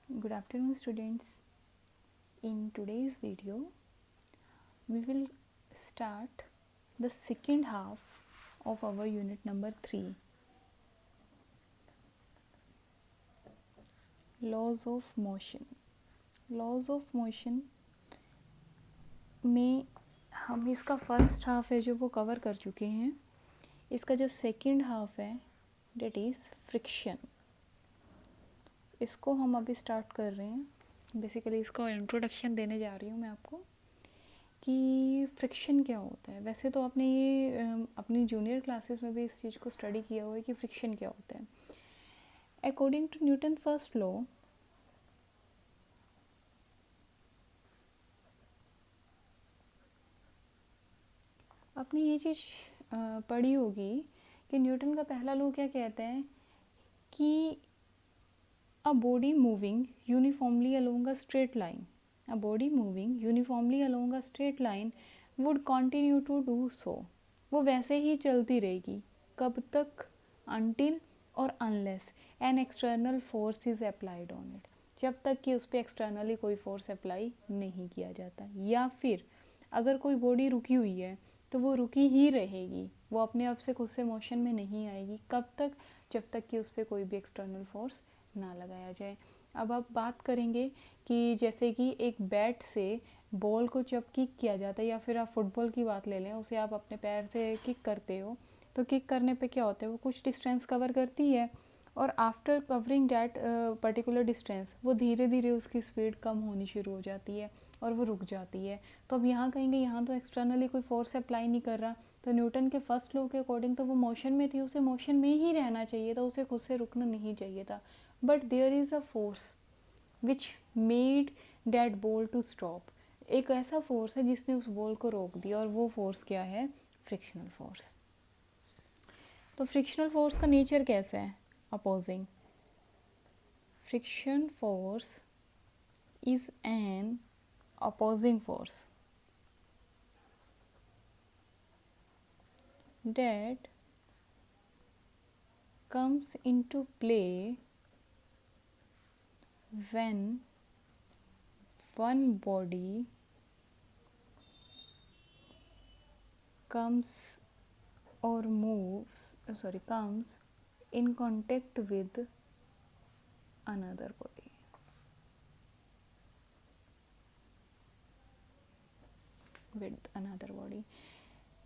Good afternoon, students. In today's video, we will start the second half of our unit number 3, Laws of Motion. Laws of Motion में हम इसका first half है जो वो cover कर चुके हैं. इसका जो सेकंड हाफ है डेट इज़ फ्रिक्शन. इसको हम अभी स्टार्ट कर रहे हैं. बेसिकली इसका इंट्रोडक्शन देने जा रही हूँ मैं आपको कि फ्रिक्शन क्या होता है. वैसे तो आपने ये अपनी जूनियर क्लासेस में भी इस चीज़ को स्टडी किया हुआ है कि फ्रिक्शन क्या होता है. According to Newton first law, आपने ये चीज़ पढ़ी होगी कि न्यूटन का पहला लॉ क्या कहता है कि a body moving uniformly along a straight line would continue to do so. वो वैसे ही चलती रहेगी. कब तक? until और unless an external force is applied on it. जब तक कि उस पर एक्सटर्नली कोई फोर्स अप्लाई नहीं किया जाता. या फिर अगर कोई बॉडी रुकी हुई है तो वो रुकी ही रहेगी, वो अपने आप से खुद से मोशन में नहीं आएगी. कब तक? जब तक कि उस पर कोई भी एक्सटर्नल फोर्स ना लगाया जाए. अब आप बात करेंगे कि जैसे कि एक बैट से बॉल को जब किक किया जाता है, या फिर आप फुटबॉल की बात ले लें, उसे आप अपने पैर से किक करते हो, तो किक करने पे क्या होता है, वो कुछ डिस्टेंस कवर करती है और after covering that particular distance वो धीरे धीरे उसकी स्पीड कम होनी शुरू हो जाती है और वो रुक जाती है. तो अब यहाँ कहेंगे यहाँ तो एक्सटर्नली कोई फोर्स अप्लाई नहीं कर रहा, तो न्यूटन के फर्स्ट लॉ के अकॉर्डिंग तो वो मोशन में थी, उसे मोशन में ही रहना चाहिए था, उसे खुद से रुकना नहीं चाहिए था. But there is a force which made that ball to stop. एक ऐसा फोर्स है जिसने उस बॉल को रोक दिया, और वो फोर्स क्या है? Frictional force. तो फ्रिक्शनल फोर्स का नेचर कैसा है? Opposing. Friction force is an opposing force that comes into play when one body comes in contact with another body.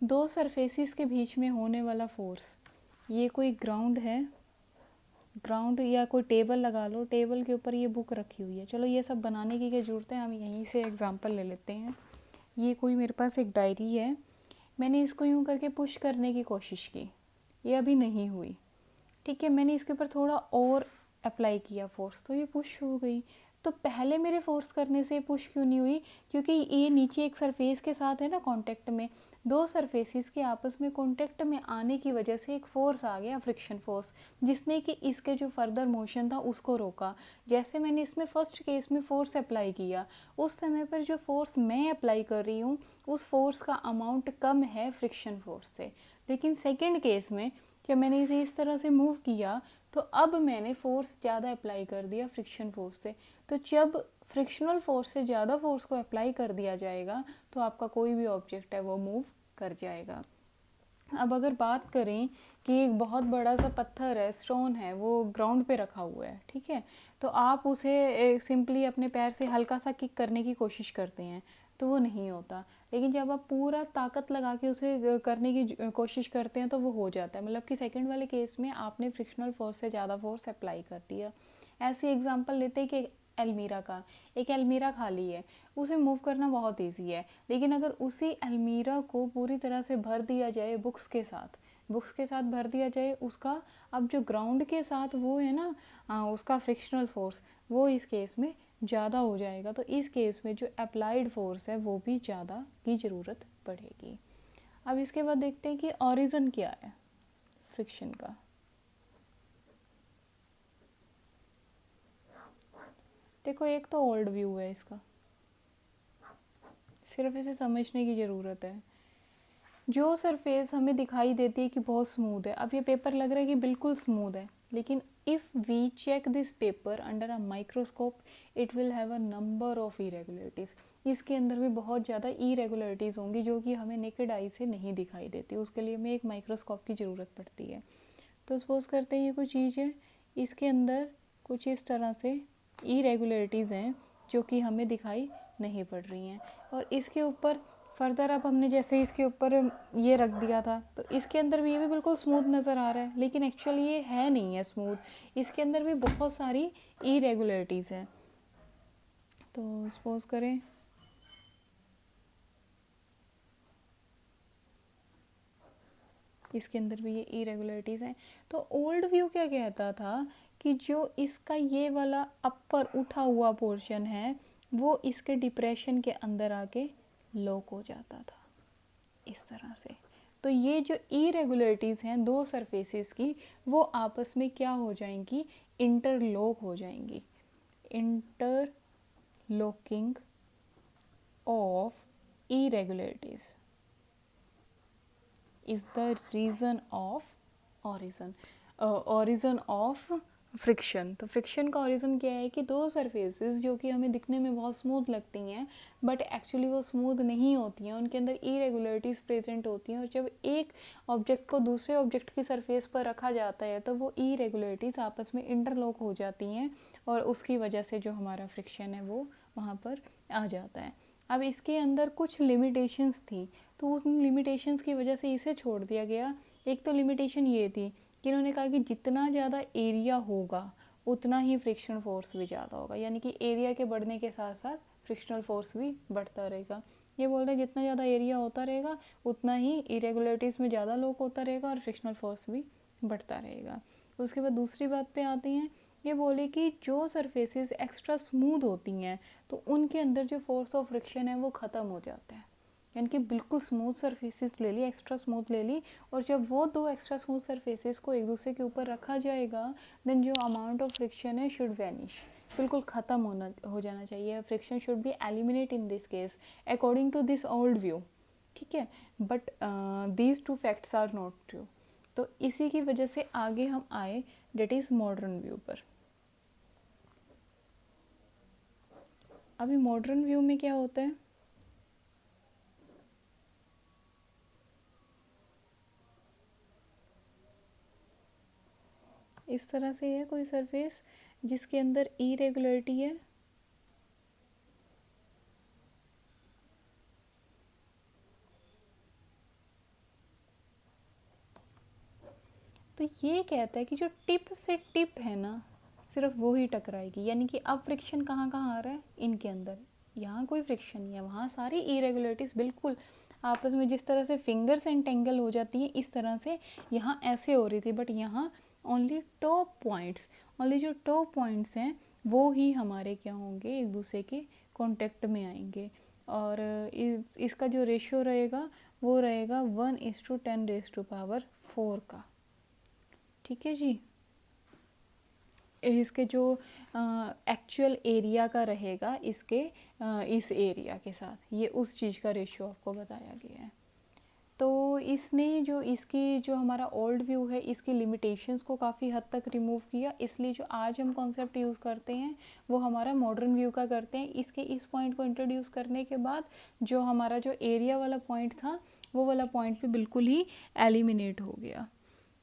दो सरफेसिस के बीच में होने वाला फोर्स. ये कोई ग्राउंड है, ग्राउंड या कोई टेबल लगा लो, टेबल के ऊपर ये बुक रखी हुई है. चलो ये सब बनाने की क्या ज़रूरत है, हम यहीं से एग्जांपल ले लेते हैं. ये कोई मेरे पास एक डायरी है, मैंने इसको यूँ करके पुश करने की कोशिश की, ये अभी नहीं हुई. ठीक है, मैंने इसके ऊपर थोड़ा और अप्लाई किया फोर्स, तो ये पुश हो गई. तो पहले मेरे फोर्स करने से पुश क्यों नहीं हुई? क्योंकि ये नीचे एक सरफेस के साथ है ना कांटेक्ट में. दो सरफेसिस के आपस में कांटेक्ट में आने की वजह से एक फोर्स आ गया, फ्रिक्शन फोर्स, जिसने कि इसके जो फर्दर मोशन था उसको रोका. जैसे मैंने इसमें फर्स्ट केस में फोर्स अप्लाई किया, उस समय पर जो फोर्स मैं अप्लाई कर रही हूँ उस फोर्स का अमाउंट कम है फ्रिक्शन फोर्स से. लेकिन सेकेंड केस में जब मैंने इसे इस तरह से मूव किया तो अब मैंने फोर्स ज़्यादा अप्लाई कर दिया फ्रिक्शन फोर्स से. तो जब फ्रिक्शनल फोर्स से ज़्यादा फोर्स को अप्लाई कर दिया जाएगा तो आपका कोई भी ऑब्जेक्ट है वो मूव कर जाएगा. अब अगर बात करें कि एक बहुत बड़ा सा पत्थर है, स्टोन है, वो ग्राउंड पे रखा हुआ है, ठीक है, तो आप उसे सिंपली अपने पैर से हल्का सा किक करने की कोशिश करते हैं तो वो नहीं होता. लेकिन जब आप पूरा ताकत लगा के उसे करने की कोशिश करते हैं तो वो हो जाता है. मतलब कि सेकंड वाले केस में आपने फ्रिक्शनल फोर्स से ज़्यादा फोर्स अप्लाई कर दिया. ऐसे एग्जांपल लेते हैं कि अलमीरा का, एक अलमीरा खाली है, उसे मूव करना बहुत ईजी है. लेकिन अगर उसी अलमीरा को पूरी तरह से भर दिया जाए बुक्स के साथ भर दिया जाए, उसका अब जो ग्राउंड के साथ वो है ना उसका फ्रिक्शनल फोर्स, वो इस केस में ज़्यादा हो जाएगा. तो इस केस में जो अप्लाइड फोर्स है वो भी ज़्यादा की ज़रूरत पड़ेगी. अब इसके बाद देखते हैं कि ऑरिजिन क्या है फ्रिक्शन का. देखो एक तो ओल्ड व्यू है इसका, सिर्फ इसे समझने की ज़रूरत है. जो सरफेस हमें दिखाई देती है कि बहुत स्मूथ है, अब ये पेपर लग रहा है कि बिल्कुल स्मूथ है, लेकिन if we check this paper under a microscope it will have a number of irregularities. इसके अंदर भी बहुत ज़्यादा irregularities होंगी जो कि हमें नेकेड आई से नहीं दिखाई देती, उसके लिए हमें एक माइक्रोस्कोप की ज़रूरत पड़ती है. तो सपोज़ करते हैं ये कोई चीज़ है, इसके अंदर कुछ इस तरह से irregularities हैं जो कि हमें दिखाई नहीं पड़ रही हैं. और इसके ऊपर फर्दर अब हमने जैसे इसके ऊपर ये रख दिया था तो इसके अंदर भी ये भी बिल्कुल स्मूथ नज़र आ रहा है, लेकिन एक्चुअली ये है नहीं है स्मूथ, इसके अंदर भी बहुत सारी इरेगुलरिटीज़ हैं. तो सपोज करें इसके अंदर भी ये इरेगुलरिटीज़ हैं. तो ओल्ड व्यू क्या कहता था कि जो इसका ये वाला अपर उठा हुआ पोर्शन है वो इसके डिप्रेशन के अंदर आके लॉक हो जाता था इस तरह से. तो ये जो इरेगुलरिटीज़ हैं दो सरफेसेस की वो आपस में क्या हो जाएंगी, इंटरलॉक हो जाएंगी. Interlocking of irregularities is the reason of origin of friction. तो फ्रिक्शन का ओरिजिन क्या है कि दो सरफेसेस जो कि हमें दिखने में बहुत स्मूथ लगती हैं बट एक्चुअली वो स्मूथ नहीं होती हैं, उनके अंदर इरेगुलरिटीज़ प्रेजेंट होती हैं. और जब एक ऑब्जेक्ट को दूसरे ऑब्जेक्ट की सरफेस पर रखा जाता है तो वो इरेगुलरिटीज़ आपस में इंटरलॉक हो जाती हैं और उसकी वजह से जो हमारा फ्रिक्शन है वो वहाँ पर आ जाता है. अब इसके अंदर कुछ लिमिटेशंस थी तो उन लिमिटेशंस की वजह से इसे छोड़ दिया गया. एक तो लिमिटेशन ये थी कि इन्होंने कहा कि जितना ज़्यादा एरिया होगा उतना ही फ्रिक्शनल फोर्स भी ज़्यादा होगा, यानी कि एरिया के बढ़ने के साथ साथ फ्रिक्शनल फोर्स भी बढ़ता रहेगा. ये बोल रहे हैं जितना ज़्यादा एरिया होता रहेगा उतना ही इरेगुलरिटीज़ में ज़्यादा लॉक होता रहेगा और फ्रिक्शनल फोर्स भी बढ़ता रहेगा. उसके बाद दूसरी बात पे आते हैं, ये बोले कि जो सरफेसेस एक्स्ट्रा स्मूथ होती हैं तो उनके अंदर जो फोर्स ऑफ फ्रिक्शन है वो ख़त्म हो जाता है. यानी कि बिल्कुल स्मूथ सरफेसेस ले ली, एक्स्ट्रा स्मूथ ले ली, और जब वो दो एक्स्ट्रा स्मूथ सरफेसेस को एक दूसरे के ऊपर रखा जाएगा देन जो अमाउंट ऑफ फ्रिक्शन है शुड वैनिश, बिल्कुल ख़त्म हो जाना चाहिए. Friction should be eliminate in this case according to this old view. ठीक है, but these two facts are not true. तो इसी की वजह से आगे हम आए डेट इज़ मॉडर्न व्यू पर. अभी मॉडर्न व्यू में क्या होता है, इस तरह से है कोई सरफेस जिसके अंदर इरेगुलरिटी है तो ये कहता है कि जो टिप से टिप है ना सिर्फ वो ही टकराएगी. यानी कि अब फ्रिक्शन कहाँ कहाँ आ रहा है, इनके अंदर. यहाँ कोई फ्रिक्शन नहीं है, वहाँ सारी इरेगुलरिटीज़ बिल्कुल आपस में जिस तरह से फिंगर्स एंटेंगल हो जाती है इस तरह से यहाँ ऐसे हो रही थी. बट यहाँ ओनली टॉप पॉइंट्स, ओनली जो टॉप पॉइंट्स हैं वो ही हमारे क्या होंगे, एक दूसरे के कांटेक्ट में आएंगे. और इसका जो रेशियो रहेगा वो रहेगा 1:10⁴ का. ठीक है जी. इसके जो एक्चुअल एरिया का रहेगा इसके इस एरिया के साथ, ये उस चीज़ का रेशियो आपको बताया गया है. तो इसने जो इसकी जो हमारा ओल्ड व्यू है इसकी लिमिटेशंस को काफ़ी हद तक रिमूव किया. इसलिए जो आज हम कॉन्सेप्ट यूज़ करते हैं वो हमारा मॉडर्न व्यू का करते हैं. इसके इस पॉइंट को इंट्रोड्यूस करने के बाद जो हमारा जो एरिया वाला पॉइंट था वो वाला पॉइंट भी बिल्कुल ही एलिमिनेट हो गया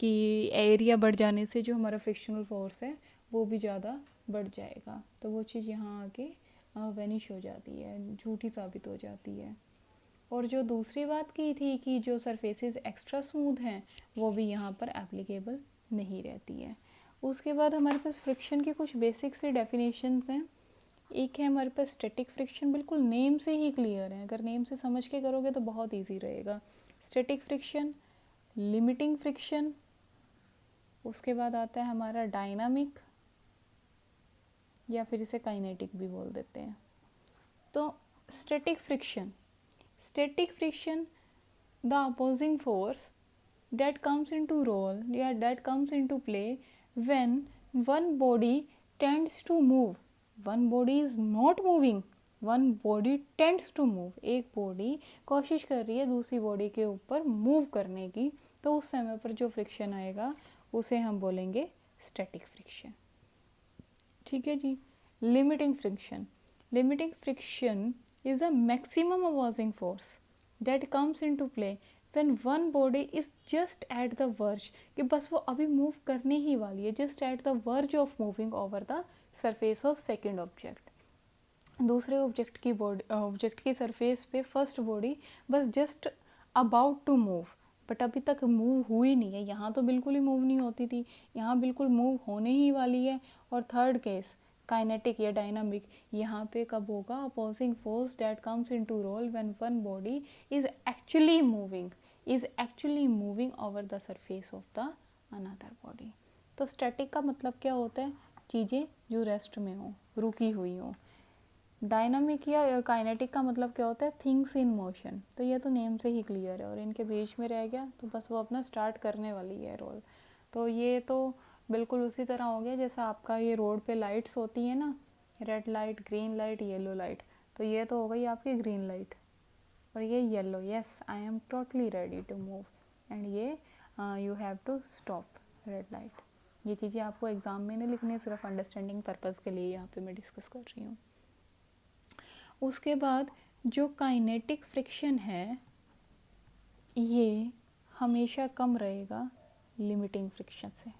कि एरिया बढ़ जाने से जो हमारा फ्रिक्शनल फोर्स है वो भी ज़्यादा बढ़ जाएगा. तो वो चीज़ यहाँ आके वैनिश हो जाती है, झूठी साबित हो जाती है. और जो दूसरी बात की थी कि जो सरफेसेस एक्स्ट्रा स्मूथ हैं वो भी यहाँ पर एप्लीकेबल नहीं रहती है. उसके बाद हमारे पास फ्रिक्शन की कुछ बेसिक से डेफिनेशंस हैं. एक है हमारे पास स्टैटिक फ्रिक्शन, बिल्कुल नेम से ही क्लियर है, अगर नेम से समझ के करोगे तो बहुत ईजी रहेगा. स्टैटिक फ्रिक्शन, लिमिटिंग फ्रिक्शन, उसके बाद आता है हमारा डायनामिक या फिर इसे काइनेटिक भी बोल देते हैं. तो static friction, static friction, the opposing force that comes into role या that comes into play when one body tends to move. One body is not moving, one body tends to move. एक body कोशिश कर रही है दूसरी body के ऊपर move करने की, तो उस समय पर जो फ्रिक्शन आएगा उसे हम बोलेंगे स्टैटिक फ्रिक्शन। ठीक है जी। Limiting friction, limiting friction is a maximum opposing force that comes into play when one body is just at the verge, कि बस वो अभी मूव करने ही वाली है, just at the verge of moving over the surface of second object। दूसरे object की surface पे फर्स्ट बॉडी बस just about to move, but अभी तक मूव हुई नहीं है। यहाँ तो बिल्कुल ही मूव नहीं होती थी, यहाँ बिल्कुल मूव होने ही वाली है। और थर्ड केस काइनेटिक या डायनामिक, यहाँ पे कब होगा, opposing force that comes into role when one body is actually moving over the surface of the another body. तो स्टैटिक का मतलब क्या होता है, चीज़ें जो रेस्ट में हो, रुकी हुई हो। डायनामिक या काइनेटिक का मतलब क्या होता है, थिंग्स इन मोशन। तो ये तो नेम से ही क्लियर है, और इनके बीच में रह गया तो बस वो अपना स्टार्ट करने वाली है रोल। तो ये तो बिल्कुल उसी तरह हो गया जैसा आपका ये रोड पे लाइट्स होती है ना, red light, green light, yellow light. तो ये तो हो गई आपकी ग्रीन लाइट, और ये yellow, yes I am totally ready to move, and ये you have to stop, red light. ये चीज़ें आपको एग्ज़ाम में नहीं लिखनी है, सिर्फ अंडरस्टैंडिंग पर्पज़ के लिए यहाँ पे मैं डिस्कस कर रही हूँ। उसके बाद जो काइनेटिक फ्रिक्शन है ये हमेशा कम रहेगा लिमिटिंग फ्रिक्शन से।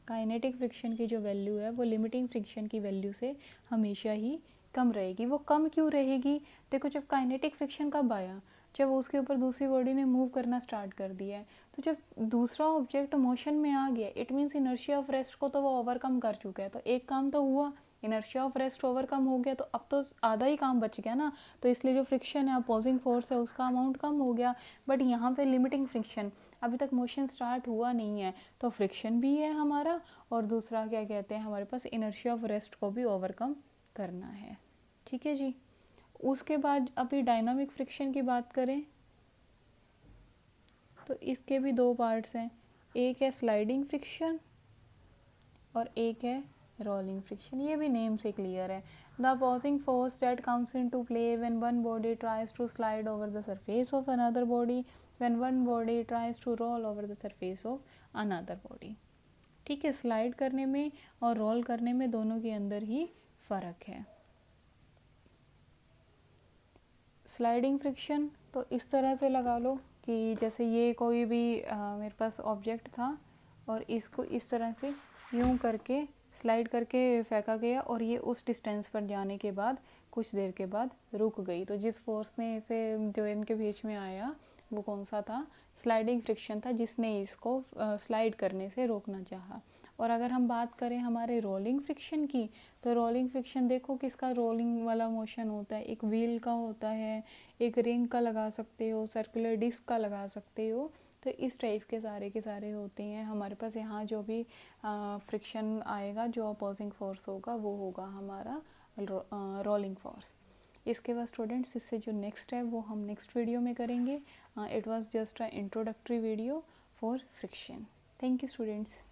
काइनेटिक फ्रिक्शन की जो वैल्यू है वो लिमिटिंग फ्रिक्शन की वैल्यू से हमेशा ही कम रहेगी। वो कम क्यों रहेगी, देखो जब काइनेटिक फ्रिक्शन कब आया, जब उसके ऊपर दूसरी बॉडी ने मूव करना स्टार्ट कर दिया है। तो जब दूसरा ऑब्जेक्ट मोशन में आ गया, it means inertia of rest को तो वो ओवरकम कर चुका है। तो एक काम तो हुआ, इनर्शिया ऑफ रेस्ट ओवरकम हो गया, तो अब तो आधा ही काम बच गया ना। तो इसलिए जो फ्रिक्शन है, अपोजिंग फोर्स है, उसका अमाउंट कम हो गया। बट यहाँ पे लिमिटिंग फ्रिक्शन, अभी तक मोशन स्टार्ट हुआ नहीं है, तो फ्रिक्शन भी है हमारा, और दूसरा क्या कहते हैं, हमारे पास इनर्शिया ऑफ रेस्ट को भी ओवरकम करना है। ठीक है जी। उसके बाद अभी डायनामिक फ्रिक्शन की बात करें तो इसके भी दो पार्ट्स हैं, एक है स्लाइडिंग फ्रिक्शन और एक है रोलिंग फ्रिक्शन। ये भी नेम से क्लियर है। The opposing force that comes into play when one body tries to slide over the surface of another body, when one body tries to roll over the surface of another body. ठीक है, slide करने में और role करने में दोनों के अंदर ही फ़र्क है। स्लाइडिंग फ्रिक्शन तो इस तरह से लगा लो कि जैसे ये कोई भी मेरे पास ऑब्जेक्ट था और इसको इस तरह से यूं करके स्लाइड करके फेंका गया, और ये उस डिस्टेंस पर जाने के बाद कुछ देर के बाद रुक गई। तो जिस फोर्स ने इसे जो इनके बीच में आया वो कौन सा था, स्लाइडिंग फ्रिक्शन था, जिसने इसको स्लाइड करने से रोकना चाहा। और अगर हम बात करें हमारे रोलिंग फ्रिक्शन की, तो रोलिंग फ्रिक्शन देखो किसका रोलिंग वाला मोशन होता है, एक व्हील का होता है, एक रिंग का लगा सकते हो, सर्कुलर डिस्क का लगा सकते हो। तो इस टाइप के सारे होते हैं हमारे पास। यहाँ जो भी फ्रिक्शन आएगा, जो अपोजिंग फोर्स होगा वो होगा हमारा रोलिंग फोर्स। इसके बाद स्टूडेंट्स इससे जो नेक्स्ट है वो हम नेक्स्ट वीडियो में करेंगे। It was just a introductory video for friction. Thank you students.